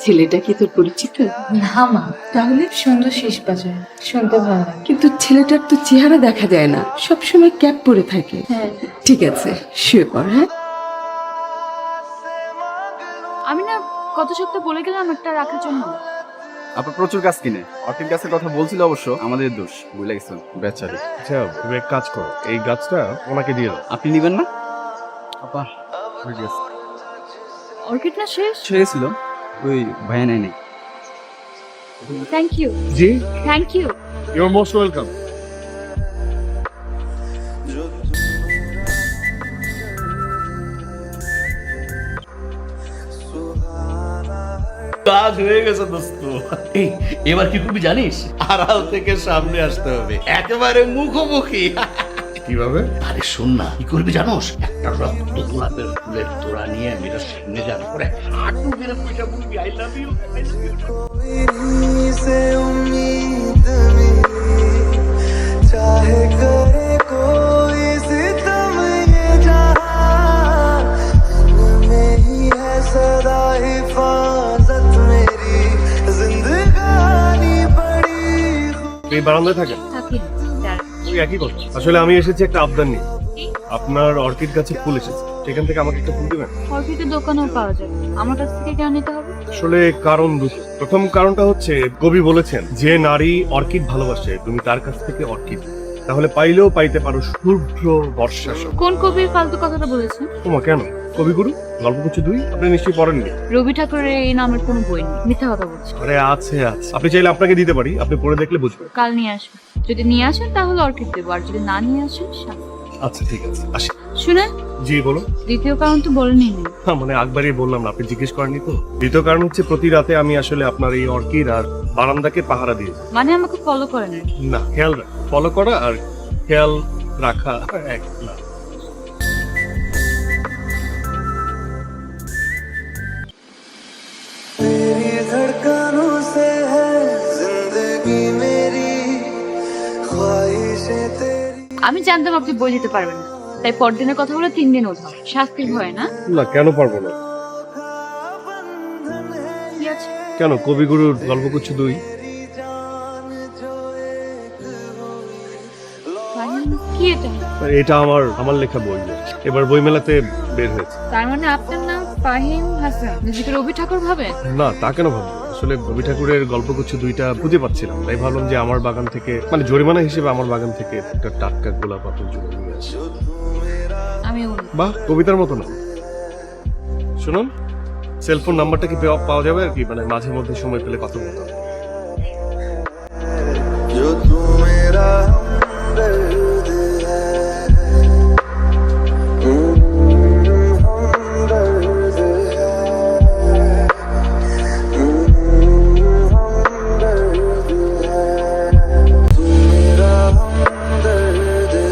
ছেলেটা কি তোর পরিচিত? না মা, তাহলে সুন্দর শেষ বাজায়, শুনতে ভালো লাগে। কিন্তু ছেলেটার তো চেহারা দেখা যায় না, সবসময় ক্যাপ পরে থাকে। হ্যাঁ, ঠিক আছে, শুয়ে পড়। হ্যাঁ, আমি না গত সপ্তাহ বলে গেলাম একটা রাখার জন্য। আপনার প্রচুর গাছ কিনে অর্কিড গাছের কথা বলছিল, অবশ্য আমাদের দোষ, বুঝলে গেছেন বেচারি। আচ্ছা তুমি এক কাজ করো, এই গাছটা ওনাকে দিয়ে দাও। আপনি নিবেন না? আপা হয়ে গেছে, অর্কিড না শেষ। হয়ে গেছিল, ওই ভাইয়া নেই। থ্যাংক ইউ, জি, thank you. You are most welcome. কাজ হয়ে গেছে দোস্ত। এই এবার কি করবি জানিস? আড়াল থেকে সামনে আসতে হবে, একেবারে মুখোমুখি। কিভাবে? আরে শোন না, কি করবি জানোস? একটা রক্ত গোলাপের ফুলের তোড়া নিয়ে মেয়েটার সামনে যাবে, করে হাঁটু গেড়ে পয়সা বলবি I love you, I love you. से उम्मीद मेरी चाहे करे कोई सितम ये जहां में ही है सदा हिफाजत मेरी जिंदगानी बड़ी এই বারান্দায় থাকেন? থাকি ওই একই কথা। আসলে আমি এসেছি একটা আবদার নিয়ে। আপনার অর্কিড গাছে ফুল এসেছে, সেখান থেকে আমাকে একটা ফুল দিবেন? অর্কিডের দোকানেও পাওয়া যায়, আমার কাছ থেকে কেন নিতে হবে? আসলে কারণ দুটো। প্রথম কারণটা হচ্ছে কবি বলেছেন, যে নারী অর্কিড ভালোবাসে তুমি তার কাছ থেকে অর্কিড তাহলে পাইলেও পাইতে পারো শুভ্র বর্ষা। কোন কবির ফালতু কথাটা বলেছেন? তোমা কেন? কবিগুরু গল্পগুচ্ছ 2 আপনি নিশ্চয়ই পড়েননি? রবি ঠাকুরের এই নামের কোনো বই নেই, মিথ্যা কথা বলছি। আরে আছে আছে, আপনি চাইলে আপনাকে দিতে পারি, আপনি পড়ে দেখলে বুঝবেন। কাল নিয়ে আসবেন, যদি নিয়ে আসেন তাহলে অর্কিড দেবো, আর যদি না নিয়ে আসেন শাস্তি। আচ্ছা ঠিক আছে, আসি। শুনেন, জি বলো। দ্বিতীয় কারণ তো বলেনি। হ্যাঁ, মানে একবারই বললাম না, আপনি জিজ্ঞেস করেননি তো। দ্বিতীয় কারণ হচ্ছে প্রতি রাতে আমি আসলে আপনার এই অর্কিড আর বারান্দাকে পাহারা দিই। মানে আমাকে ফলো করেন? না, খেয়াল রাখ, ফলো করা আর খেয়াল রাখা এক না। तेरी धड़कनों से है जिंदगी मेरी ख्वाहिशें तेरी আমি জানতাম আপনি বই দিতে পারবেন না, তাই পরদিনের কথা বলে 3 দিন উঠাও, শাস্তির ভয় না? না, কেন পারবো না? কি আছে? কেন, কবিগুরুর গল্পগুচ্ছ 2। কি এটা? এটা আমার লেখা বই, এবার বইমেলাতে বের হয়েছে। তার মানে আপনার নাম ফাহিম হাসান, নিজেকে রবি ঠাকুর ভাবে? না, তা কেন ভাববো? আসলে রবি ঠাকুরের গল্পগুচ্ছ 2টা খুঁজে পাচ্ছিলাম, তাই ভাবলাম যে আমার বাগান থেকে, মানে জরিমানা হিসেবে আমার বাগান থেকে একটা টাটকা গোলাপ আপেল জন্য নিয়ে আসি। আমি বাহ, কবিতার মতো না। শুনুন, সেলফোন নাম্বারটা কি পাওয়া যাবে আর কি, মানে মাঝে মধ্যে সময় পেলে কথা বলতে হবে। जो तू मेरा हमदर्द है हमदर्द है हमदर्द है तू मेरा हमदर्द है।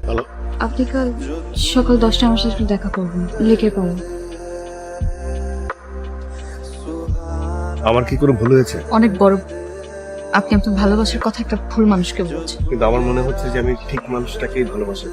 হ্যালো, আপনি কাল সকাল 10টায় আমার সাথে দেখা করবেন, লিখে পাবেন। আমার কি কোনো ভুল হয়েছে? অনেক বড়। আপনি আপনার ভালোবাসার কথা একটা ভুল মানুষকে বলছেন। কিন্তু আমার মনে হচ্ছে যে আমি ঠিক মানুষটাকেই ভালোবাসি,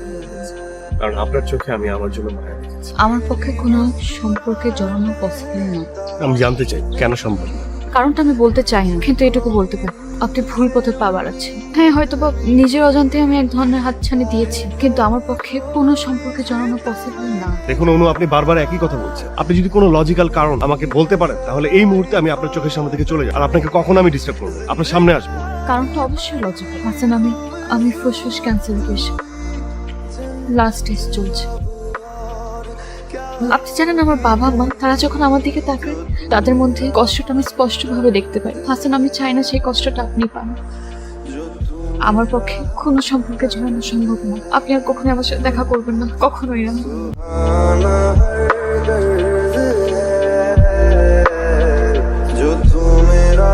কারণ আপনার চোখে আমি আমার জন্য মায়া রেখেছি। আমার পক্ষে কোনো সম্পর্কে জড়ানো পসিবল না। আমি জানতে চাই কেন সম্ভব? কারণটা আমি বলতে চাই না, কিন্তু এটুকু বলতে পারি, আপনি ভুল পথে পা বাড়াচ্ছেন। হ্যাঁ, হয়তো বা নিজের অজান্তে আমি এক ধরনের হাতছানি দিয়েছি, কিন্তু আমার পক্ষে কোনো সম্পর্কে জড়ানো পসিবল না। দেখুন অনু, আপনি বারবার একই কথা বলছেন। আপনি যদি কোনো লজিক্যাল কারণ আমাকে বলতে পারেন, তাহলে এই মুহূর্তে আমি আপনার চোখের সামনে থেকে চলে যাই, আর আপনাকে কখনো আমি ডিস্টার্ব করবো না। আপনার সামনে আসবো। কারণটা অবশ্যই লজিক্যাল। হাসান, আমি ফুসফুস ক্যান্সার পেশেন্ট, লাস্ট স্টেজ চলছে। আপনি জানেন, আমার বাবা মা তারা যখন আমার দিকে তাকায়, তাদের মধ্যে কষ্টটা আমি স্পষ্টভাবে দেখতে পাই। হাসান, আমি চাই না সেই কষ্টটা আপনি পান। আমার পক্ষে কোনো সম্পর্কে জড়ানো সম্ভব না। আপনি আর কখনোই আমার সাথে দেখা করবেন না, কখনোই না। आना हर दर्द है जो तू मेरा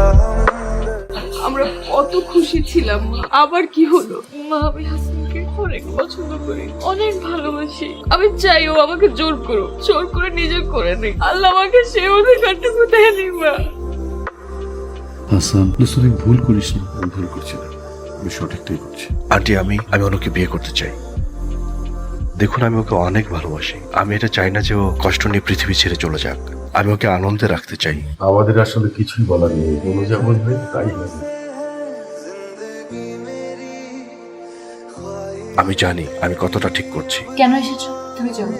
আমরা কত খুশি ছিলাম। আবার কি হলো? মা, আমি হাসানকে অনেক পছন্দ করি, অনেক ভালোবাসি। আমি চাই ও আমাকে জোর করুক, জোর করে নিজের করে নেই। আল্লাহ আমাকে সে অধিকারটুকু দেয়নি। মা, হাসান, তুই ভুল করিস না। আমি ভুল করছি না, আমি সঠিকটাই করছি। আন্টি, আমি অনুকে বিয়ে করতে চাই। দেখুন, আমি ওকে অনেক ভালোবাসি। আমি এটা চাই না যে ও কষ্ট নিয়ে পৃথিবী ছেড়ে চলে যাক। আমি ওকে আনন্দে রাখতে চাই। আমাদের আসলে কিছুই বলার নেই, কোনো যা বলবে তাই হবে। আমি জানি আমি কতটা ঠিক করছি। কেন এসেছো? তুমি যাও।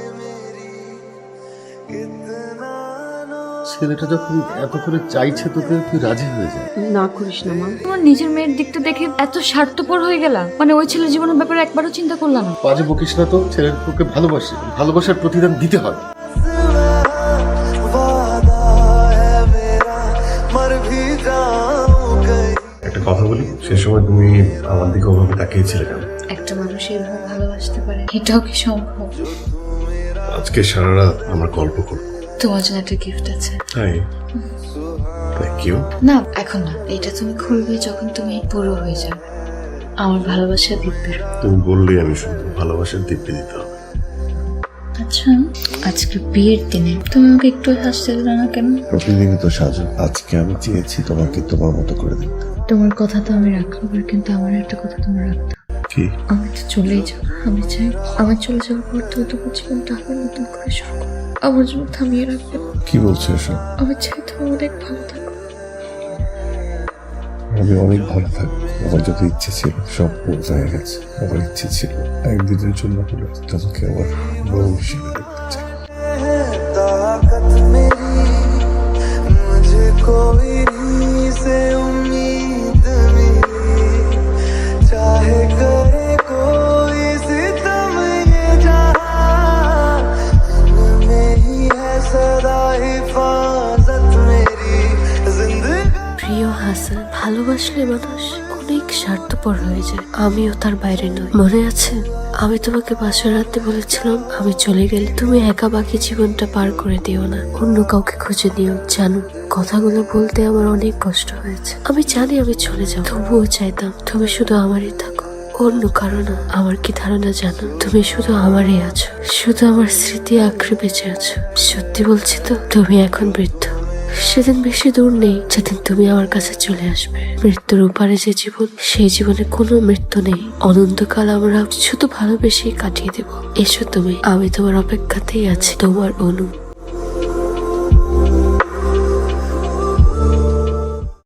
ছেলেটা যখন এত করে চাইছে তোকে, তুই রাজি হয়ে যা। না করিস না মা। তোমার নিজের মেয়ের দিকটা দেখে এত স্বার্থপর হয়ে গেলা, মানে ওই ছেলের জীবনের ব্যাপারে একবারও চিন্তা করলা না। বাজে বকিস না তো, ছেলের তোকে ভালোবাসে, ভালোবাসার প্রতিদান দিতে হয়। वादा है मेरा मर भी जाऊं कहीं। একটা কথা বলি, সে সময় তুমি আমার দিকে ওভাবে তাকিয়েছিলে কেন? একটা মানুষ এভাবে ভালোবাসতে পারে, এটাও কি সম্ভব? আজকে সারা রাত আমরা গল্প করবো। তোমার জন্য একটা গিফট আছে। তাই? Thank you. না এখন না, এটা তুমি খুলবে যখন তুমি পুরো হয়ে যাবে। আমার ভালোবাসা দিব্যি। তুমি বললেই আমি শুনবো, ভালোবাসার দিব্যি দিতে হবে। আচ্ছা, আজকে বিয়ের দিনে তুমি আমাকে একটু হাসতে দিলে না কেন? প্রতিদিনই তো সাজো, আজকে আমি চেয়েছি তোমাকে তোমার মতো করে দেখতে। তোমার কথা তো আমি রাখলাম, কিন্তু আমার একটা কথা তুমি রাখতে। কি? আমি তো চলেই যাবো, আমি চাই আমার চলে যাওয়ার পর তুমি তোমার জীবনটা আবার নতুন করে শুরু করো। আমার জন্য থামিয়ে রাখবে। কি বলছো এসব? আমি চাই তুমি অনেক ভালো থাকো। আমি অনেক ভালো থাকবো। আমার যত ইচ্ছে ছিল সব পূর্ণ হয়ে গেছে। আমার ইচ্ছে ছিল একদিনের জন্য হলো তোমাকে আমার বউ হিসেবে দেখতে চাই। ताकत मेरी मुझे कोई नहीं से उम्मीद मेरी चाहे करे कोई सितम ये जहां में ही है सदा हिफाजत मेरी जिंदगी। প্রিয় হাসান, ভালোবাসলে মানুষ অনেক স্বার্থপর হয়ে যায়। আমিও তার বাইরে নই। মনে আছে আমি তোমাকে বাসর রাতে বলেছিলাম আমি চলে গেলে তুমি একা বাকি জীবনটা পার করে দিও না, অন্য কাউকে খুঁজে নিও। জানো, কথাগুলো বলতে আমার অনেক কষ্ট হয়েছে। আমি জানি আমি চলে যাব, তবুও চাইতাম তুমি শুধু আমারই থাকো, অন্য কারো না। আমার কি ধারণা জানো, তুমি শুধু আমারই আছো, শুধু আমার স্মৃতি আঁকড়ে বেঁচে আছো। সত্যি বলছি তো, তুমি এখন বৃদ্ধ। সেদিন বেশি দূর নেই যেদিন তুমি আমার কাছে চলে আসবে। মৃত্যুর উপারে যে জীবন, সেই জীবনে কোনো মৃত্যু নেই। অনন্তকাল আমরা শুধু ভালোবেসেই কাটিয়ে দেব। এসো তুমি, আমি তোমার অপেক্ষাতেই আছি। তোমার অনু।